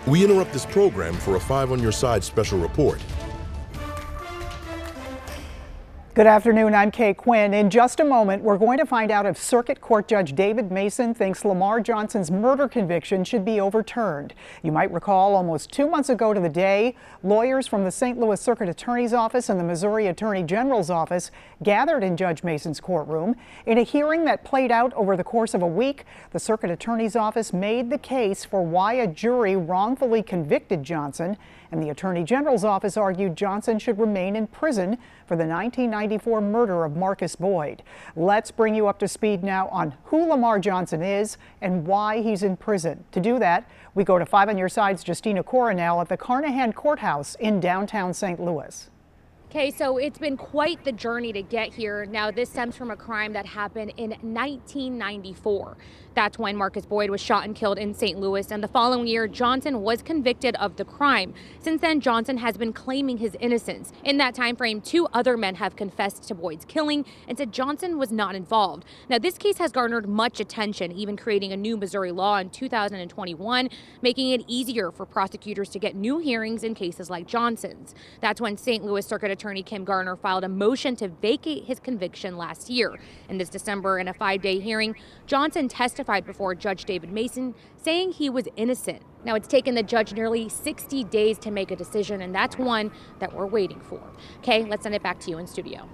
We interrupt this program for a 5 on Your Side special report. Good afternoon, I'm Kay Quinn. In just a moment, we're going to find out if Circuit Court Judge David Mason thinks Lamar Johnson's murder conviction should be overturned. You might recall almost 2 months ago to the day, lawyers from the St. Louis Circuit Attorney's Office and the Missouri Attorney General's Office gathered in Judge Mason's courtroom. In a hearing that played out over the course of a week, the Circuit Attorney's Office made the case for why a jury wrongfully convicted Johnson, and the Attorney General's Office argued Johnson should remain in prison for the 1994 murder of Marcus Boyd. Let's bring you up to speed now on who Lamar Johnson is and why he's in prison. To do that, we go to 5 on Your Side's Justina Coronel at the Carnahan Courthouse in downtown St. Louis. Okay, so it's been quite the journey to get here. Now, this stems from a crime that happened in 1994. That's when Marcus Boyd was shot and killed in St. Louis, and the following year, Johnson was convicted of the crime. Since then, Johnson has been claiming his innocence. In that time frame, 2 other men have confessed to Boyd's killing and said Johnson was not involved. Now, this case has garnered much attention, even creating a new Missouri law in 2021, making it easier for prosecutors to get new hearings in cases like Johnson's. That's when St. Louis Circuit Attorney Kim Garner filed a motion to vacate his conviction last year. In this December, in a 5-day hearing, Johnson testified before Judge David Mason, saying he was innocent. Now, it's taken the judge nearly 60 days to make a decision, and that's one that we're waiting for. Okay, let's send it back to you in studio.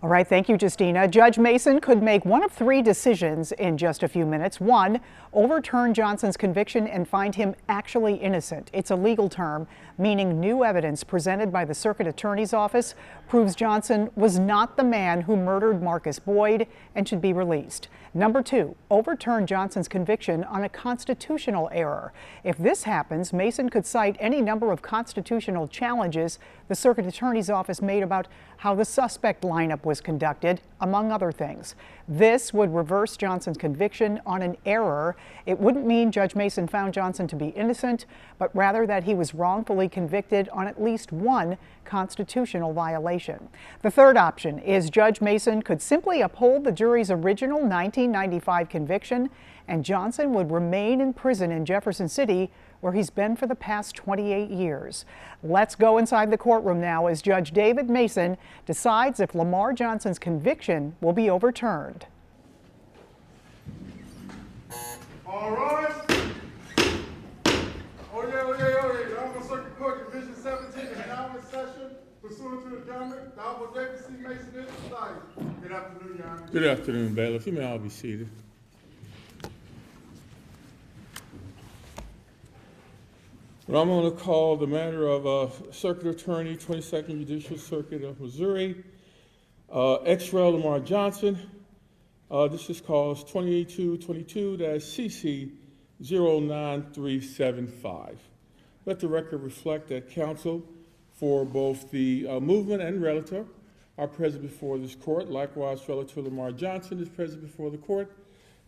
All right, thank you, Justina. Judge Mason could make one of 3 decisions in just a few minutes. 1, overturn Johnson's conviction and find him actually innocent. It's a legal term, meaning new evidence presented by the Circuit Attorney's Office proves Johnson was not the man who murdered Marcus Boyd and should be released. Number 2, overturn Johnson's conviction on a constitutional error. If this happens, Mason could cite any number of constitutional challenges the Circuit Attorney's Office made about how the suspect lineup was conducted, among other things. This would reverse Johnson's conviction on an error. It wouldn't mean Judge Mason found Johnson to be innocent, but rather that he was wrongfully convicted on at least one constitutional violation. The third option is Judge Mason could simply uphold the jury's original 1995 conviction, and Johnson would remain in prison in Jefferson City, where he's been for the past 28 years. Let's go inside the courtroom now as Judge David Mason decides if Lamar Johnson's conviction will be overturned. All right. Oh yeah. I'm on Circuit Court Division 17 in now in session. Pursuant to the adjournment, the Honorable David C. Mason is presiding. Good afternoon, Your Honor. Good afternoon, bailiff. You may all be seated. Well, I'm going to call the matter of Circuit Attorney, 22nd Judicial Circuit of Missouri, ex-rel Lamar Johnson. This is cause 2222-CC09375. Let the record reflect that counsel for both the movement and relator are present before this court. Likewise, relator Lamar Johnson is present before the court.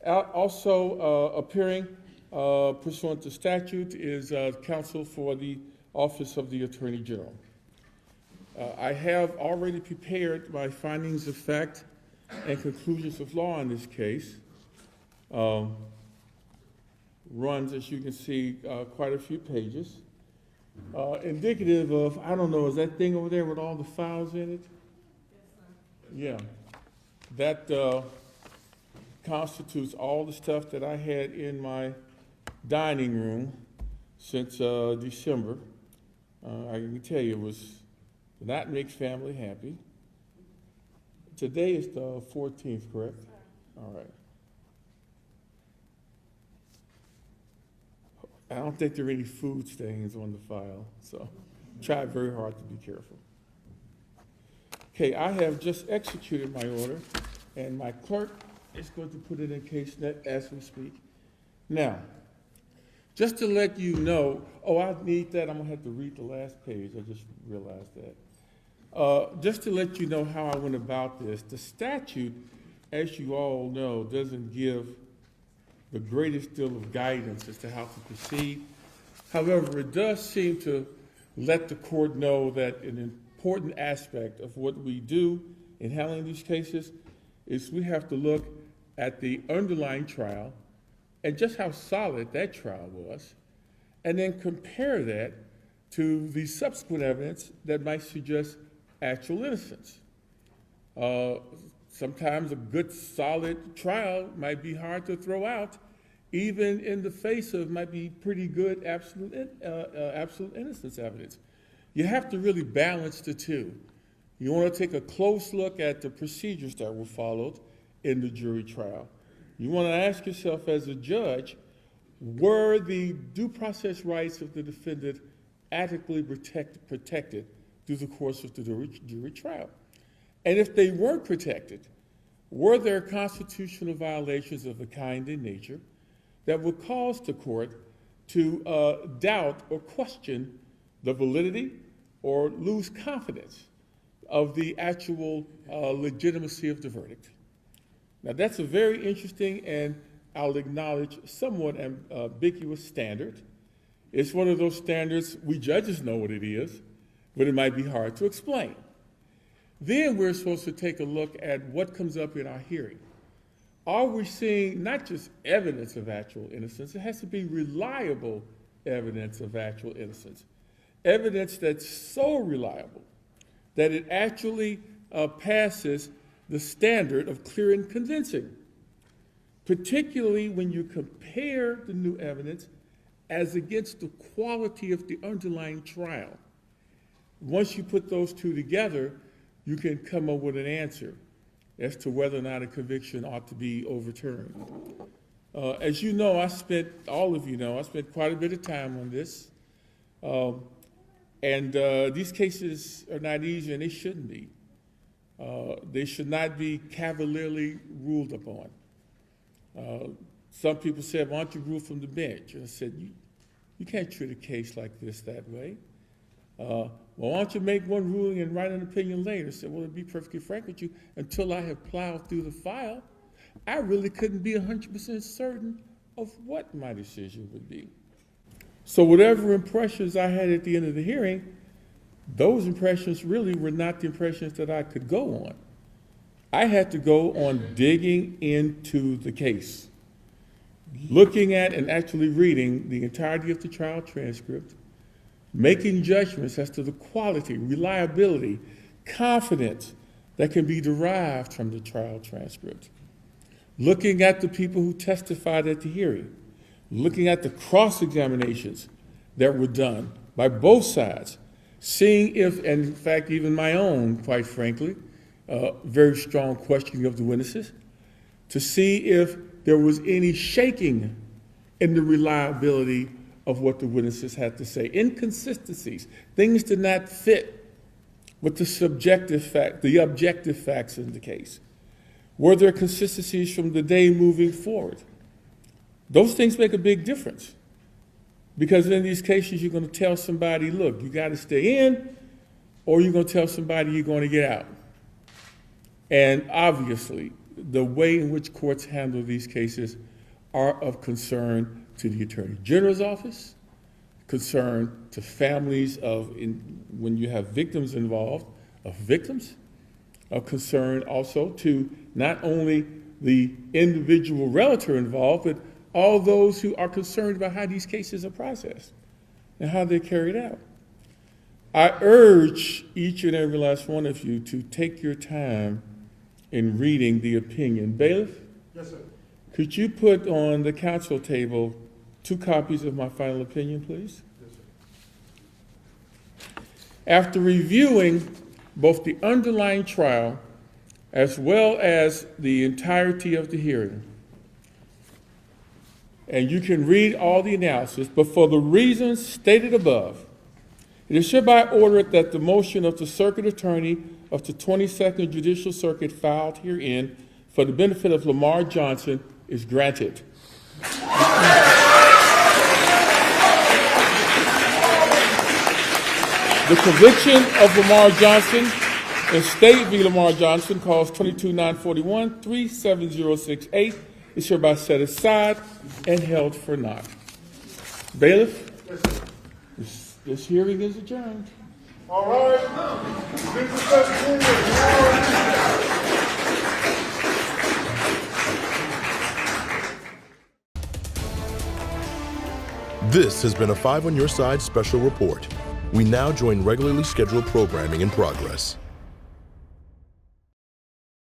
Also appearing pursuant to statute is counsel for the Office of the Attorney General. I have already prepared my findings of fact and conclusions of law in this case. Runs, as you can see, quite a few pages. Indicative of, I don't know, is that thing over there with all the files in it? Yes, sir. Yeah. That constitutes all the stuff that I had in my dining room since December. I can tell you it was did not make family happy. Today is the 14th, correct? All right. I don't think there are any food stains on the file, so try very hard to be careful. Okay, I have just executed my order, and my clerk is going to put it in case net as we speak. Now, just to let you know, I need that. I'm going to have to read the last page. I just realized that. Just to let you know how I went about this, the statute, as you all know, doesn't give the greatest deal of guidance as to how to proceed. However, it does seem to let the court know that an important aspect of what we do in handling these cases is we have to look at the underlying trial and just how solid that trial was, and then compare that to the subsequent evidence that might suggest actual innocence. Sometimes a good, solid trial might be hard to throw out, even in the face of might be pretty good absolute innocence evidence. You have to really balance the two. You want to take a close look at the procedures that were followed in the jury trial. You want to ask yourself as a judge, were the due process rights of the defendant adequately protected through the course of the jury trial? And if they weren't protected, were there constitutional violations of the kind in nature that would cause the court to doubt or question the validity or lose confidence of the actual legitimacy of the verdict? Now, that's a very interesting and I'll acknowledge somewhat ambiguous standard. It's one of those standards we judges know what it is, but it might be hard to explain. Then we're supposed to take a look at what comes up in our hearing. Are we seeing not just evidence of actual innocence, it has to be reliable evidence of actual innocence. Evidence that's so reliable that it actually passes the standard of clear and convincing, particularly when you compare the new evidence as against the quality of the underlying trial. Once you put those two together, you can come up with an answer as to whether or not a conviction ought to be overturned. As you know, all of you know, I spent quite a bit of time on this. These cases are not easy, and they shouldn't be. They should not be cavalierly ruled upon. Some people said, why don't you rule from the bench? And I said, you can't treat a case like this that way. Well, why don't you make one ruling and write an opinion later? I said, well, to be perfectly frank with you, until I have plowed through the file, I really couldn't be 100% certain of what my decision would be. So whatever impressions I had at the end of the hearing, those impressions really were not the impressions that I could go on. I had to go on digging into the case, looking at and actually reading the entirety of the trial transcript, making judgments as to the quality, reliability, confidence that can be derived from the trial transcript, looking at the people who testified at the hearing, looking at the cross-examinations that were done by both sides, seeing if, and in fact even my own, quite frankly, very strong questioning of the witnesses, to see if there was any shaking in the reliability of what the witnesses had to say. Inconsistencies, things did not fit with the objective facts in the case. Were there consistencies from the day moving forward? Those things make a big difference, because in these cases you're going to tell somebody, look, you got to stay in, or you're going to tell somebody you're going to get out. And obviously, the way in which courts handle these cases are of concern to the Attorney General's office, concern to families when you have victims involved, of victims, of concern also to not only the individual relator involved, but all those who are concerned about how these cases are processed and how they're carried out. I urge each and every last one of you to take your time in reading the opinion. Bailiff? Yes, sir. Could you put on the counsel table 2 copies of my final opinion, please? Yes, sir. After reviewing both the underlying trial as well as the entirety of the hearing, and you can read all the analysis, but for the reasons stated above, it is hereby ordered that the motion of the Circuit Attorney of the 22nd Judicial Circuit filed herein for the benefit of Lamar Johnson is granted. The conviction of Lamar Johnson in State v. Lamar Johnson, cause 22-941-37068, is hereby set aside and held for naught. Bailiff, this hearing is adjourned. All right. This is 17. This has been a 5 on Your Side special report. We now join regularly scheduled programming in progress.